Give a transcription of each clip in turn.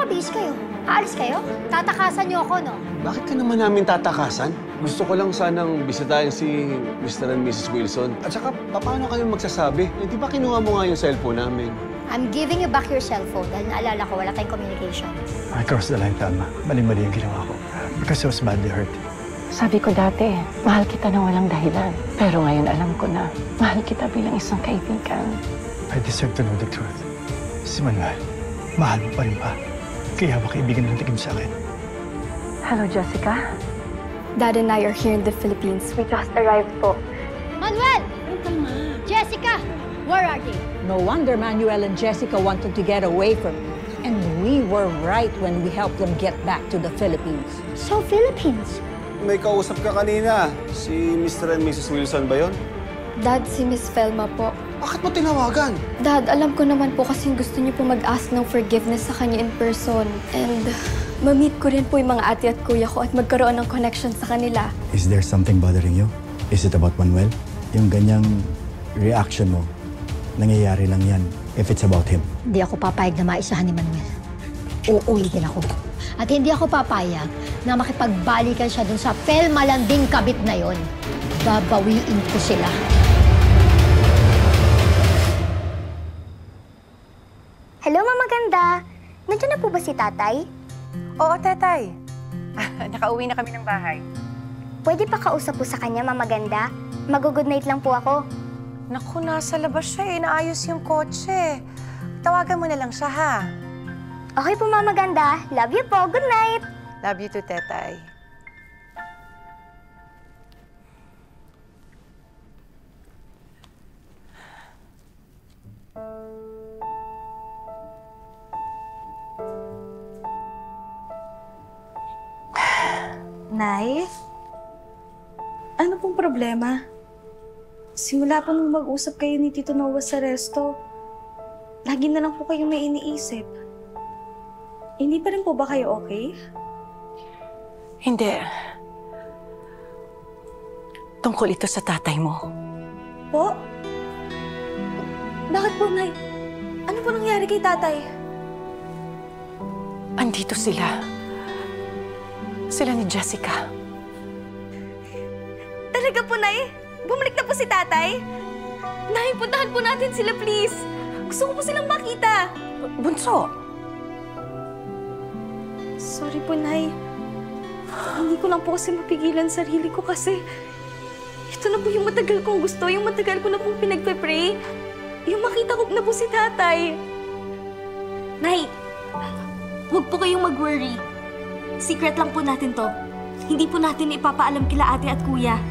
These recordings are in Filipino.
nakabihis kayo? Aalis kayo? Tatakasan niyo ako, no? Bakit ka naman namin tatakasan? Gusto ko lang sanang bisitahin si Mr. and Mrs. Wilson. At saka, paano kayo magsasabi? Eh, di ba kinuha mo nga yung cellphone namin? I'm giving you back your cellphone dahil naalala ko wala tayong communication. I crossed the line, Thelma. Mali-mali yung ginawa ko. Because I was badly hurt. Sabi ko dati, mahal kita na walang dahilan. Pero ngayon alam ko na, mahal kita bilang isang kaibigan. I deserve to know the truth. Si Manuel, mahal mo pa rin ba? Kaya ba kaibigan ng tigim sa akin? Hello, Jessica. Dad and I are here in the Philippines. We just arrived po. Manuel! Jessica! Where are they? No wonder Manuel and Jessica wanted to get away from you. And we were right when we helped them get back to the Philippines. So, Philippines? May kausap ka kanina. Si Mr. and Mrs. Wilson ba yun? Dad, si Miss Felma po. Bakit mo tinawagan? Dad, alam ko naman po kasing gusto niyo po mag-ask ng forgiveness sa kanya in person. And ma-meet ko rin po yung mga ate at kuya ko at magkaroon ng connection sa kanila. Is there something bothering you? Is it about Manuel? Yung ganyang reaction mo, nangyayari lang yan if it's about him. Hindi ako papayag na maisahan ni Manuel. Uulitin ako. At hindi ako papayag na makipagbalikan siya dun sa pelmalanding kabit na yon. Babawiin ko sila. Hello, Mama Ganda. Nandiyan na po ba si Tatay? Oo, Tatay. Nakauwi na kami ng bahay. Pwede pa kausap po sa kanya, Mama Ganda? Mag-good night lang po ako. Naku, nasa labas siya eh. Naayos yung kotse. Tawagan mo na lang siya, ha? Okay po, Mama Ganda. Love you po. Good night. Love you too, Tetay. Nay? Ano pong problema? Simula po nung mag-usap kayo ni Tito Noah sa resto, lagi na lang po kayong may iniisip. Hindi pa rin po ba kayo okay? Hindi. Tungkol ito sa tatay mo. Po? Bakit po, Nay? Ano po nangyari kay tatay? Andito sila. Sila ni Jessica. Talaga po, Nay? Bumalik na po si tatay? Nay, puntahan po natin sila, please. Gusto ko po silang makita. Bunso! Sorry po, Nay. Hindi ko lang po kasi mapigilan sarili ko kasi ito na po yung matagal kong gusto, yung matagal ko na pong pinagpe-pray. Yung makita ko na po si tatay. Nay, huwag po kayong mag-worry. Secret lang po natin to. Hindi po natin ipapaalam kila ate at kuya.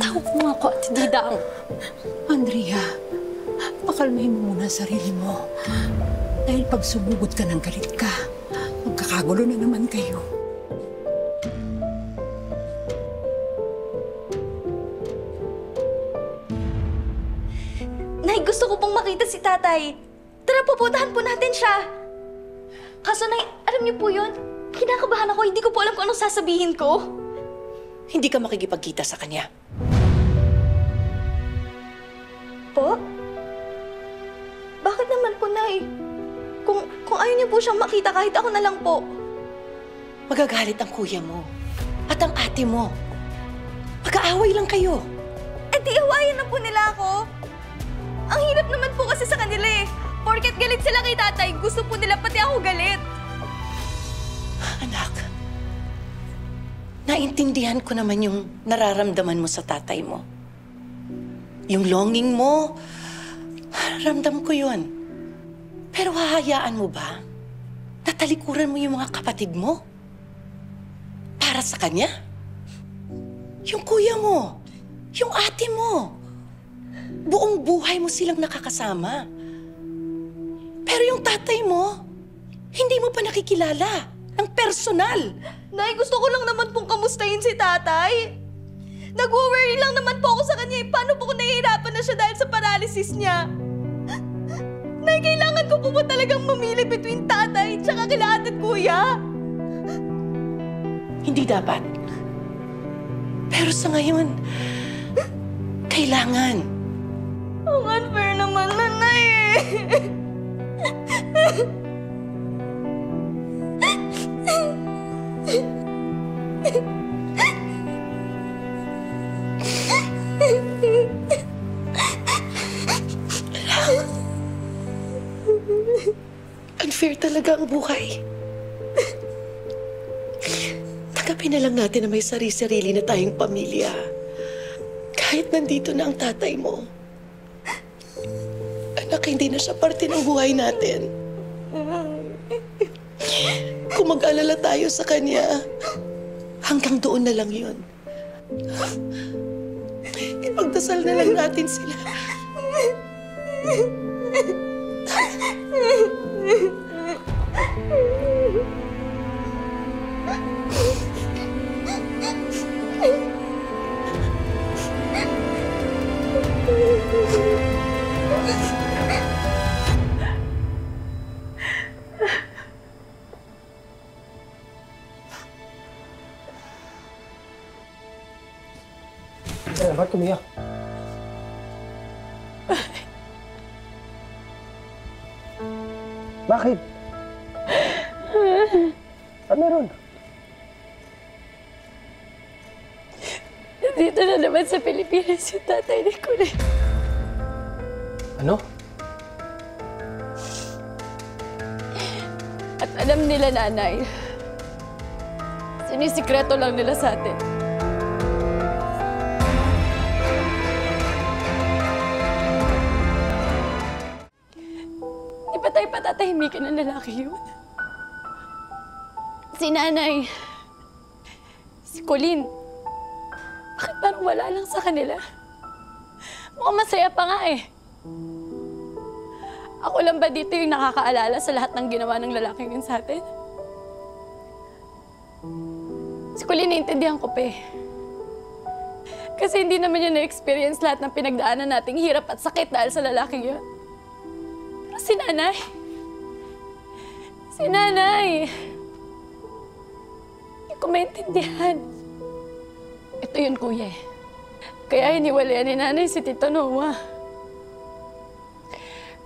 Tawag mo ako, Ate Didang. Andrea, pakalmahin mo muna ang sarili mo. Dahil pag sumugod ka ng galit ka, magkakagulo na naman kayo. Nay, gusto ko pong makita si tatay. Tara, pupuntahan po natin siya. Kaso, Nay, alam niyo po yun? Kinakabahan ako, hindi ko po alam kung anong sasabihin ko. Hindi ka makikipagkita sa kanya. Po? Bakit naman po, Nay? Kung ayaw niyo po siyang makita, kahit ako na lang po. Magagalit ang kuya mo at ang ate mo. Mag-aaway lang kayo. Eh di awayan na po nila ako. Ang hirap naman po kasi sa kanila eh. Porket galit sila kay tatay, gusto po nila pati ako galit. Anak, naintindihan ko naman yung nararamdaman mo sa tatay mo. Yung longing mo, ramdam ko yun. Pero hahayaan mo ba na talikuran mo yung mga kapatid mo? Para sa kanya? Yung kuya mo, yung ate mo, buong buhay mo silang nakakasama. Pero yung tatay mo, hindi mo pa nakikilala ng personal. Nay, gusto ko lang naman pong kamustahin si tatay. Nag-worry lang naman po ako sa kanya. Paano po kung nahihirapan na siya dahil sa paralysis niya? Nay, kailangan ko po ba talagang mamili between tatay tsaka kila ate at kuya? Hindi dapat. Pero sa ngayon, kailangan. Ang unfair naman, nanay eh. Unfair talaga ang buhay. Tanggapin na lang natin na may sarili-sarili na tayong pamilya. Kahit nandito na ang tatay mo. Anak, hindi na siya parte ng buhay natin. Kung mag-alala tayo sa kanya, hanggang doon na lang yun. Ipagdasal na lang natin sila. Ba't kumiyak? Bakit? Ano meron? Nandito na naman sa Pilipinas yung tatay ni Kulay. Ano? At alam nila, nanay, sinisikreto lang nila sa atin. Di ba tayo patatahimikin ng lalaki yun? Si nanay, si Colleen, bakit parang wala lang sa kanila? Mukhang masaya pa nga eh. Ako lang ba dito yung nakakaalala sa lahat ng ginawa ng lalaking yun sa atin? Si Colleen, naiintindihan ko pa eh. Kasi hindi naman yun na-experience lahat ng pinagdaanan nating hirap at sakit dahil sa lalaking yun. Pero si nanay, hindi ko maintindihan. Ito yun, kuya eh. Kaya hiniwalayan ni nanay si Tito Noah.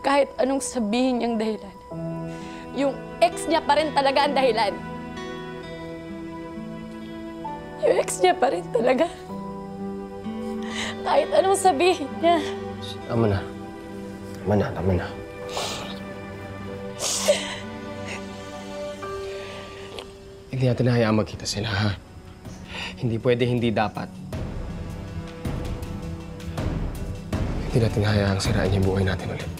Kahit anong sabihin niyang dahilan, yung ex niya pa rin talaga ang dahilan. Yung ex niya pa rin talaga. Kahit anong sabihin niya. Tama na. Tama na. Hindi natin hayaan magkita sila, ha? Hindi pwede, hindi dapat. Hindi natin hayaang siraan yung buhay natin ulit.